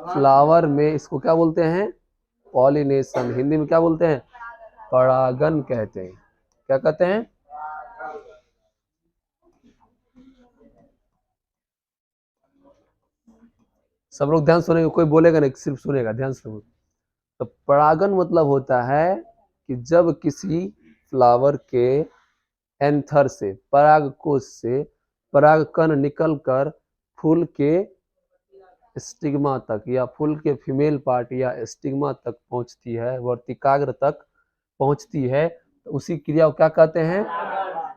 Flower में इसको क्या बोलते हैं? पॉलिनेशन। हिंदी में क्या बोलते हैं? परागन कहते हैं। क्या कहते हैं? सब लोग ध्यान सुनेंगे, कोई बोलेगा नहीं, सिर्फ सुनेगा, ध्यान से सुनो। तो परागन मतलब होता है कि जब किसी फ्लावर के एंथर से, पराग कोश से पराग कण निकलकर फूल के स्टिग्मा तक या फूल के फीमेल पार्ट या स्टिग्मा तक पहुंचती है, वर्तिकाग्र तक पहुंचती है, तो उसी क्रिया को क्या कहते हैं?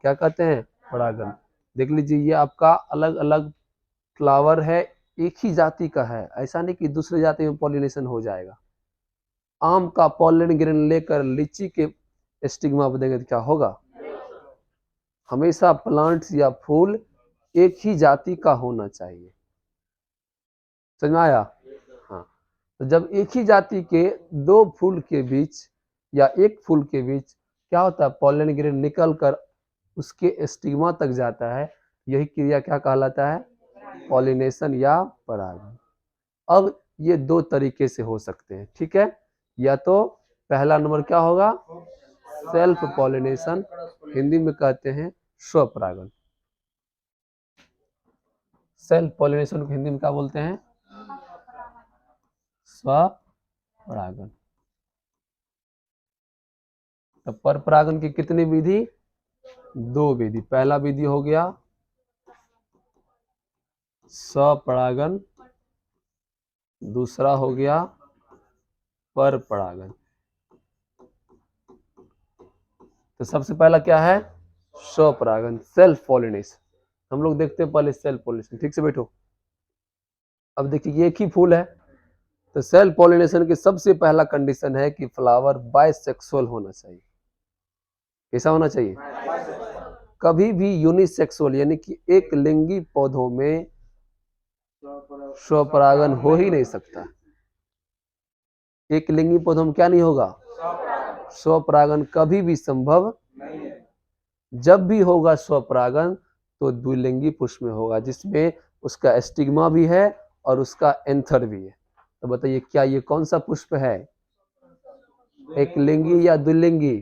क्या कहते हैं? परागन। देख लीजिए, ये आपका अलग अलग फ्लावर है, एक ही जाति का है, ऐसा नहीं कि दूसरे जाति में पॉलिनेशन हो जाएगा। आम का पॉलन ग्रेन लेकर लीची के स्टिग्मा पर देंगे तो क्या होगा? हमेशा प्लांट्स या फूल एक ही जाति का होना चाहिए। समझ में आया? हाँ। तो जब एक ही जाति के दो फूल के बीच या एक फूल के बीच क्या होता है? पॉलन ग्रेन निकल कर उसके स्टिग्मा तक जाता है, यही क्रिया क्या कहलाता है? पॉलिनेशन या परागन। अब ये दो तरीके से हो सकते हैं, ठीक है? या तो पहला नंबर क्या होगा? सेल्फ पॉलिनेशन, हिंदी में कहते हैं स्वपरागन। सेल्फ पॉलिनेशन को हिंदी में क्या बोलते हैं? स्वपरागन। तो पर परागन की कितनी विधि? दो विधि। पहला विधि हो गया स्वपरागन, दूसरा हो गया पर परागन। तो सबसे पहला क्या है? स्वपरागन, सेल्फ पॉलिनेशन। हम लोग देखते हैं पहले सेल्फ पॉलिनेशन। ठीक से बैठो। अब देखिए, ये एक ही फूल है, तो सेल्फ पॉलिनेशन की सबसे पहला कंडीशन है कि फ्लावर बाइसेक्सुअल होना चाहिए। कैसा होना चाहिए? कभी भी यूनिसेक्सुअल यानी कि एक लिंगी पौधों में स्वपरागन हो ही नहीं सकता। एक लिंगी पौधों में क्या नहीं होगा? स्वपरागन कभी भी संभव नहीं है। जब भी होगा स्वपरागन तो द्विलिंगी पुष्प में होगा, जिसमें उसका स्टिग्मा भी है और उसका एंथर भी है। तो बताइए, क्या ये कौन सा पुष्प है? एक लिंगी या द्विलिंगी?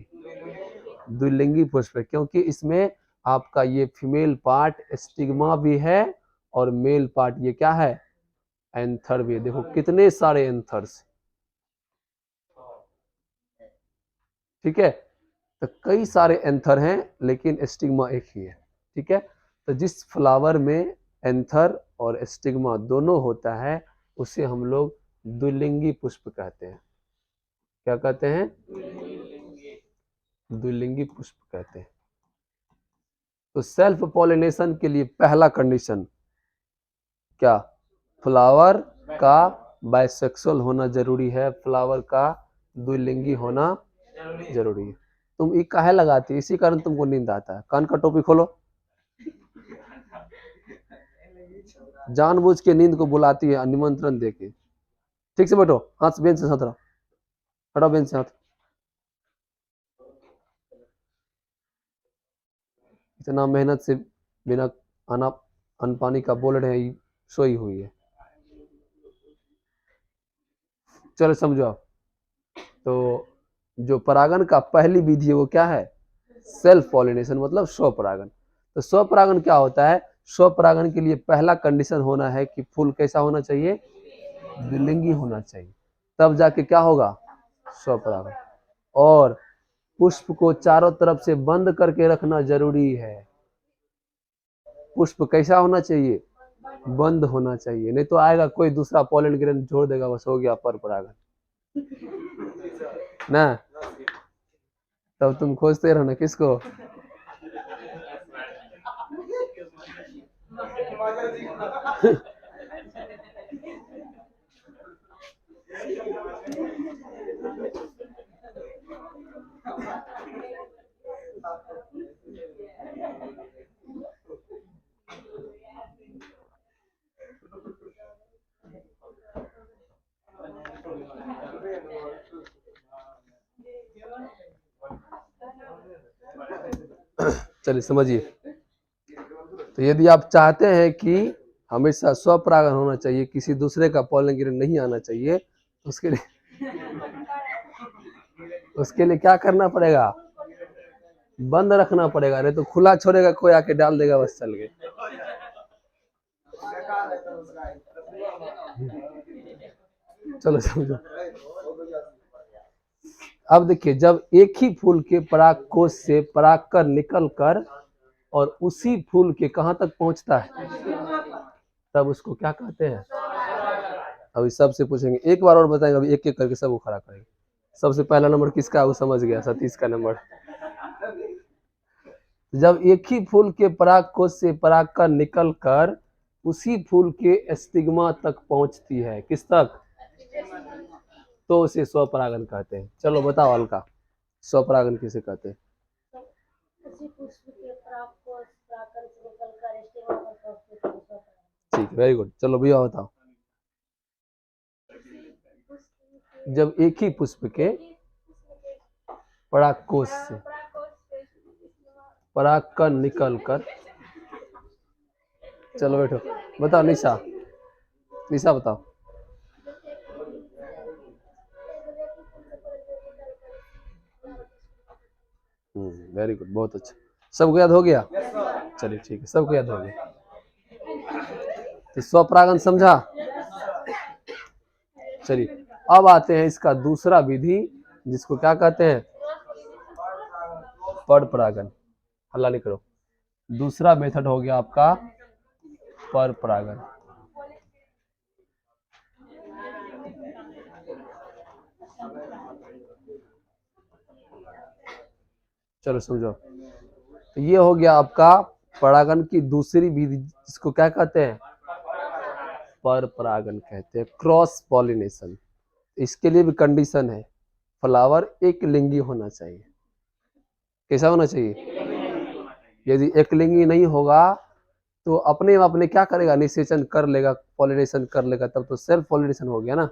द्विलिंगी पुष्प है, क्योंकि इसमें आपका ये फीमेल पार्ट स्टिग्मा भी है और मेल पार्ट ये क्या है? एंथर भी है। देखो कितने सारे एंथर्स, ठीक है? तो कई सारे एंथर हैं लेकिन स्टिग्मा एक ही है, ठीक है? तो जिस फ्लावर में एंथर और स्टिग्मा दोनों होता है उसे हम लोग द्विलिंगी पुष्प कहते हैं। क्या कहते हैं? द्विलिंगी पुष्प कहते हैं। तो सेल्फ पॉलिनेशन के लिए पहला कंडीशन क्या? फ्लावर का बाइसेक्सुअल होना जरूरी है, फ्लावर का द्विलिंगी होना जरूरी है। तुम ये काहे लगाती है? इसी कारण तुमको नींद आता है। कान का टोपी खोलो। जानबूझ के नींद को बुलाती है निमंत्रण देके। ठीक से बैठो, हाथ से बेंच से हाथ रखो, हटाओ बेंच से हाथ। इतना मेहनत से बिना अना अन्न पानी का बोल रहे हैं, सोई हुई है। चलो समझो आप। तो जो परागन का पहली विधि है वो क्या है? सेल्फ पॉलिनेशन, मतलब स्वपरागन। तो स्वपरागन क्या होता है? स्वपरागन के लिए पहला कंडीशन होना है कि फूल कैसा होना चाहिए? द्विलिंगी होना चाहिए, तब जाके क्या होगा? स्वपरागन। और पुष्प को चारों तरफ से बंद करके रखना जरूरी है। पुष्प कैसा होना चाहिए? बंद होना चाहिए, नहीं तो आएगा कोई दूसरा पॉलन ग्रेन जोड़ देगा, बस हो गया पर परागन ना। तब तुम खोजते रहो ना किसको? चलिए समझिए। तो यदि आप चाहते हैं कि हमेशा स्वपरागन होना चाहिए, किसी दूसरे का पॉलन ग्रेन नहीं आना चाहिए। तो उसके लिए क्या करना पड़ेगा, बंद रखना पड़ेगा, नहीं तो खुला छोड़ेगा कोई आके डाल देगा बस चल के। चलो समझो। अब देखिए, जब एक ही फूल के परागकोश से परागकण निकल कर और उसी फूल के कहां तक पहुंचता है, तब उसको क्या कहते हैं। अभी सबसे पूछेंगे, एक बार और बताएंगे, अभी एक एक करके सबको खड़ा करेंगे। सबसे पहला नंबर किसका है वो समझ गया, सतीश का नंबर। जब एक ही फूल के परागकोश से परागकण निकल कर उसी फूल के स्टिग्मा तक पहुंचती है, किस तक, तो उसे स्वपरागन कहते हैं। चलो बताओ अलका, स्वपरागन किसे कहते हैं। ठीक, वेरी गुड। चलो भैया बताओ, जब एक ही पुष्प के परागकोश से परागकण निकल कर, चलो बैठो, बताओ निशा, निशा बताओ। वेरी गुड, बहुत अच्छा, सबको याद हो गया। चलिए ठीक है, सबको याद हो गया। तो स्वपरागन समझा। चलिए अब आते हैं इसका दूसरा विधि, जिसको क्या कहते हैं, पर परागन। हल्ला नहीं करो। दूसरा मेथड हो गया आपका पर परागन। चलो समझो, तो ये हो गया आपका परागन की दूसरी विधि, जिसको क्या कहते हैं, पर परागन कहते हैं, क्रॉस पॉलिनेशन। इसके लिए भी कंडीशन है, फ्लावर एक लिंगी होना चाहिए। कैसा होना चाहिए, यदि एक लिंगी नहीं होगा तो अपने अपने क्या करेगा, निषेचन कर लेगा, पॉलिनेशन कर लेगा, तब तो सेल्फ पॉलिनेशन हो गया ना।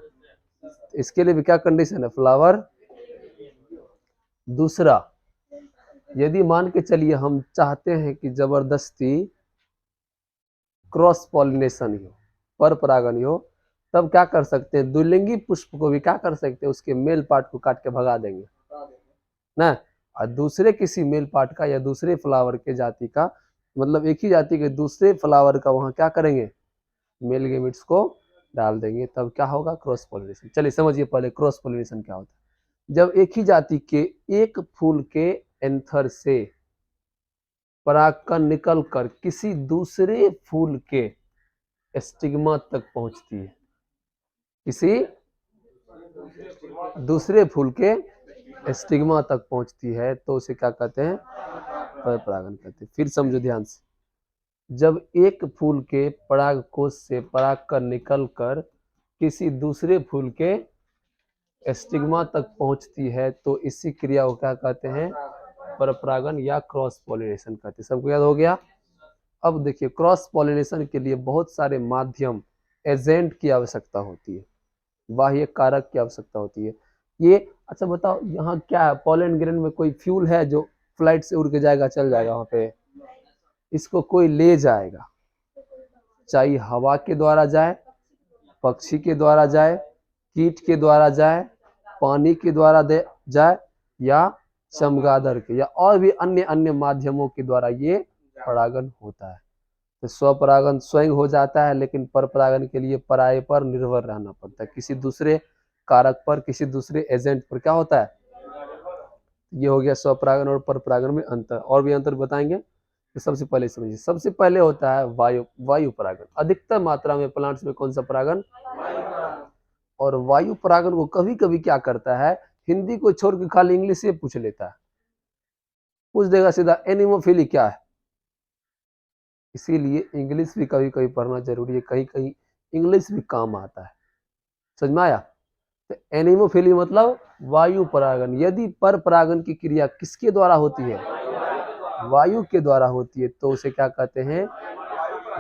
इसके लिए भी क्या कंडीशन है, फ्लावर। दूसरा, यदि मान के चलिए हम चाहते हैं कि जबरदस्ती क्रॉस पॉलिनेशन ही हो, पर परागन ही हो, तब क्या कर सकते हैं, द्विलिंगी पुष्प को भी क्या कर सकते हैं, उसके मेल पार्ट को काट के भगा देंगे ना, और दूसरे किसी मेल पार्ट का या दूसरे फ्लावर के जाति का, मतलब एक ही जाति के दूसरे फ्लावर का वहां क्या करेंगे, मेल गेमिट्स को डाल देंगे, तब क्या होगा, क्रॉस पॉलिनेशन। चलिए समझिए पहले क्रॉस पॉलिनेशन क्या होता है। जब एक ही जाति के एक फूल के एंथर से परागकण निकल कर किसी दूसरे फूल के स्टिग्मा तक पहुंचती है, किसी दूसरे फूल के स्टिग्मा तक पहुंचती है, तो उसे क्या कहते हैं, पर परागन कहते हैं। फिर समझो ध्यान से, जब एक फूल के परागकोश से परागकण निकल कर किसी दूसरे फूल के स्टिग्मा तक पहुंचती है, तो इसी क्रिया को क्या कहते हैं, पर परागन या क्रॉस पॉलिनेशन कहते हैं। सबको याद हो गया। अब देखिए, क्रॉस पॉलिनेशन के लिए बहुत सारे माध्यम, एजेंट की आवश्यकता होती है, बाह्य कारक की आवश्यकता होती है। ये अच्छा बताओ, यहाँ क्या है, पॉलन ग्रेन में कोई फ्यूल है जो फ्लाइट से उड़ के जाएगा, चल जाएगा वहां पे, इसको कोई ले जाएगा, चाहे हवा के द्वारा जाए, पक्षी के द्वारा जाए, कीट के द्वारा जाए, पानी के द्वारा जाए, या चमगादड़ के, या और भी अन्य अन्य माध्यमों के द्वारा ये परागन होता है। तो स्वपरागन स्वयं हो जाता है, लेकिन पर परागन के लिए पराये पर निर्भर रहना पड़ता है, किसी दूसरे कारक पर, किसी दूसरे एजेंट पर क्या होता है। ये हो गया स्वपरागन और पर परागन में अंतर। और भी अंतर बताएंगे, तो सबसे पहले समझिए, सबसे पहले होता है वायु परागन। अधिकतर मात्रा में प्लांट्स में कौन सा परागन, और वायु परागन को कभी कभी क्या करता है, हिंदी को छोड़ के खाली इंग्लिश से पूछ लेता है, पूछ देगा सीधा एनिमोफिली क्या है। इसीलिए इंग्लिश भी कभी कभी पढ़ना जरूरी है, कहीं कहीं इंग्लिश भी काम आता है। समझ में आया। तो एनिमोफिली मतलब वायु परागन। यदि पर परागन की क्रिया किसके द्वारा होती है, वायु के द्वारा होती है, तो उसे क्या कहते हैं,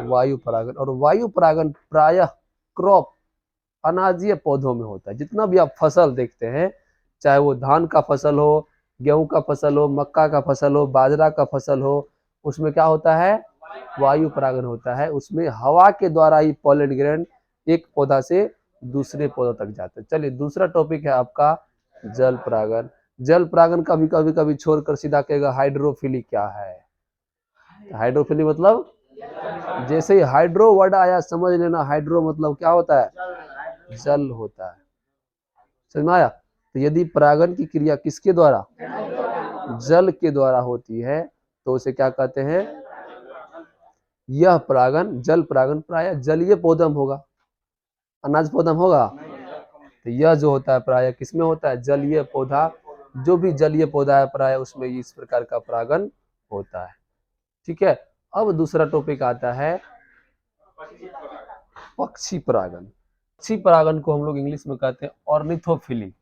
वायु परागन। और वायु परागन प्रायः क्रॉप, अनाजीय पौधों में होता है। जितना भी आप फसल देखते हैं, चाहे वो धान का फसल हो, गेहूं का फसल हो, मक्का का फसल हो, बाजरा का फसल हो, उसमें क्या होता है, वायु परागन होता है, उसमें हवा के द्वारा ही पॉलन ग्रैंड एक पौधा से दूसरे पौधों तक जाते हैं। चलिए दूसरा टॉपिक है आपका जल परागन। जल परागन कभी कभी कभी छोड़कर सीधा कहेगा हाइड्रोफिली क्या है। हाइड्रोफिली मतलब जैसे ही हाइड्रो वर्ड आया समझ लेना हाइड्रो मतलब क्या होता है, जल होता है। समझ में आया। तो यदि परागन की क्रिया किसके द्वारा, जल के द्वारा होती है तो उसे क्या कहते हैं, यह परागन जल परागन प्राय जलीय पौधा में होगा, अनाज पौधा में होगा। तो यह जो होता है प्राय किसमें होता है, जलीय पौधा। जो भी जलीय पौधा है प्राय उसमें इस प्रकार का परागन होता है। ठीक है। अब दूसरा टॉपिक आता है पक्षी परागन। पक्षी परागन को हम लोग इंग्लिश में कहते हैं ऑर्निथोफिली।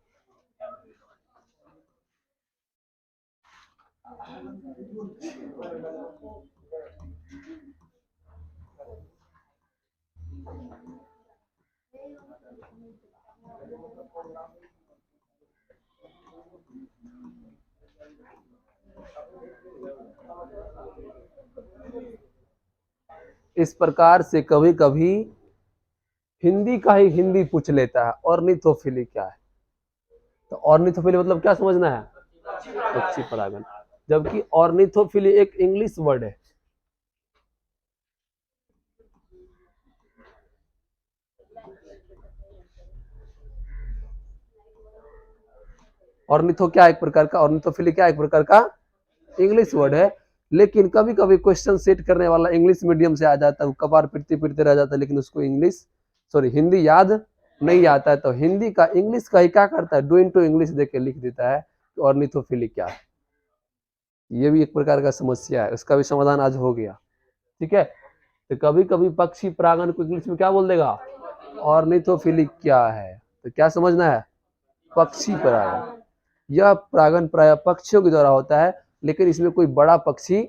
इस प्रकार से कभी कभी हिंदी का ही हिंदी पूछ लेता है ऑर्निथोफिली क्या है। तो ऑर्निथोफिली मतलब क्या समझना है, पक्षी परागन। जबकि ऑर्निथोफिली एक इंग्लिश वर्ड है। ऑर्निथो क्या एक प्रकार का, ऑर्निथोफिली क्या एक प्रकार का इंग्लिश वर्ड है। लेकिन कभी कभी क्वेश्चन सेट करने वाला इंग्लिश मीडियम से आ जाता है, वो कबार पिटते पिटते रह जाता है, लेकिन उसको इंग्लिश हिंदी याद नहीं आता है। तो हिंदी का इंग्लिश का ही क्या करता है, डू इनटू इंग्लिश देख के लिख देता है कि ऑर्निथोफिली क्या है। ये भी एक प्रकार का समस्या है, उसका भी समाधान आज हो गया। ठीक है। तो कभी कभी पक्षी परागन को इंग्लिश में क्या बोल देगा, ऑर्निथोफिली क्या है। तो क्या समझना है, पक्षी परागन। यह परागन प्राय पक्षियों के द्वारा होता है, लेकिन इसमें कोई बड़ा पक्षी,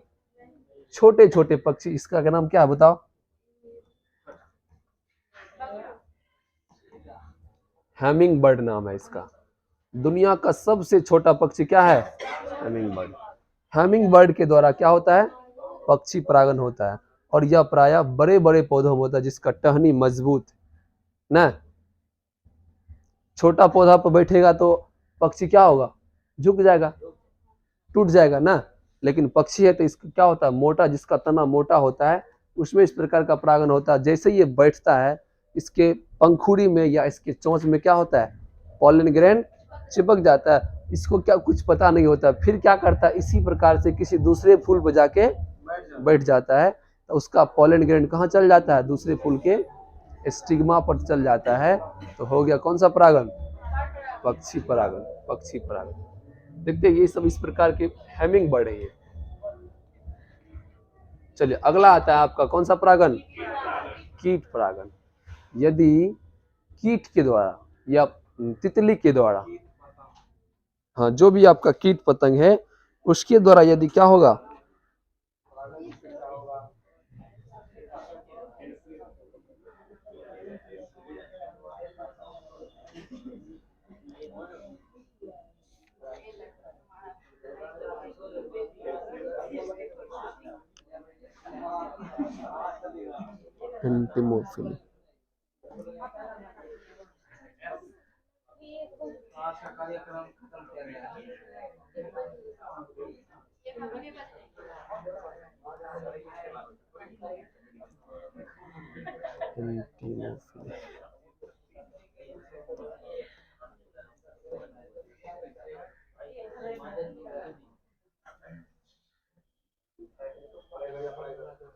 छोटे छोटे पक्षी, इसका नाम क्या है बताओ, हैमिंग बर्ड नाम है इसका। दुनिया का सबसे छोटा पक्षी क्या है, हैमिंग बर्ड। हैमिंग बर्ड के द्वारा क्या होता है, पक्षी परागन होता है। और यह प्राय बड़े बड़े पौधों में होता है जिसका टहनी मजबूत ना। छोटा पौधा पर बैठेगा तो पक्षी क्या होगा, झुक जाएगा, टूट जाएगा ना। लेकिन पक्षी है तो इसका क्या होता है, मोटा, जिसका तना मोटा होता है उसमें इस प्रकार का परागन होता है। जैसे ये बैठता है इसके पंखुड़ी में या इसके चोंच में क्या होता है, पॉलन ग्रैंड चिपक जाता है। इसको क्या कुछ पता नहीं होता, फिर क्या करता है, इसी प्रकार से किसी दूसरे फूल पर जाके बैठ जाता है। तो उसका पॉलन ग्रैंड कहाँ चल जाता है, दूसरे फूल के स्टिग्मा पर चल जाता है। तो हो गया कौन सा परागन, पक्षी परागन। पक्षी परागन देखते हैं, ये सब इस प्रकार के हैमिंग बर्ड है ये। चलिए अगला आता है आपका कौन सा परागन, कीट परागन। यदि कीट के द्वारा या तितली के द्वारा, हाँ जो भी आपका कीट पतंग है उसके द्वारा यदि क्या होगा, एंटिमोफिली।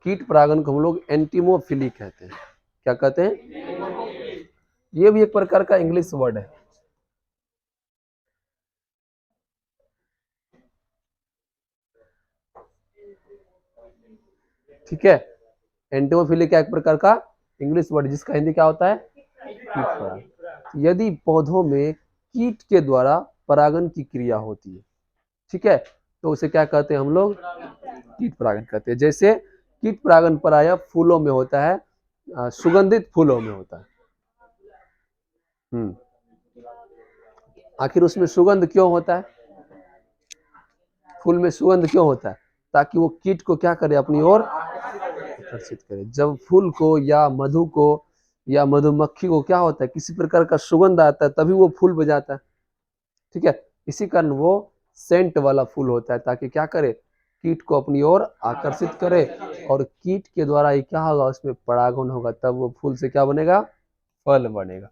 कीट परागन को हम लोग एंटिमोफिली कहते हैं। क्या कहते हैं, ये भी एक प्रकार का इंग्लिश वर्ड है। ठीक है। एंटिमोफिली क्या एक प्रकार का इंग्लिश वर्ड जिसका हिंदी क्या होता है, कीट परागन। यदि पौधों में कीट के द्वारा परागन की क्रिया होती है, ठीक है, तो उसे क्या कहते हैं हम लोग, कीट परागन कहते हैं। जैसे कीट परागन प्रायः फूलों में होता है, सुगंधित फूलों में होता है। आखिर उसमें सुगंध क्यों होता है, फूल में सुगंध क्यों होता है, ताकि वो कीट को क्या करे, अपनी ओर आकर्षित करे। जब फूल को या मधु को या मधुमक्खी को क्या होता है, किसी प्रकार का सुगंध आता है तभी वो फूल बजाता है, ठीक है। इसी कारण वो सेंट वाला फूल होता है, ताकि क्या करे, कीट को अपनी ओर आकर्षित करे, और कीट के द्वारा ही क्या होगा, उसमें परागन होगा, तब वो फूल से क्या बनेगा, फल बनेगा।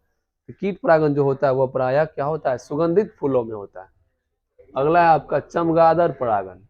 तो कीट परागन जो होता है वो प्रायः क्या होता है, सुगंधित फूलों में होता है। अगला है आपका चमगादड़ परागन।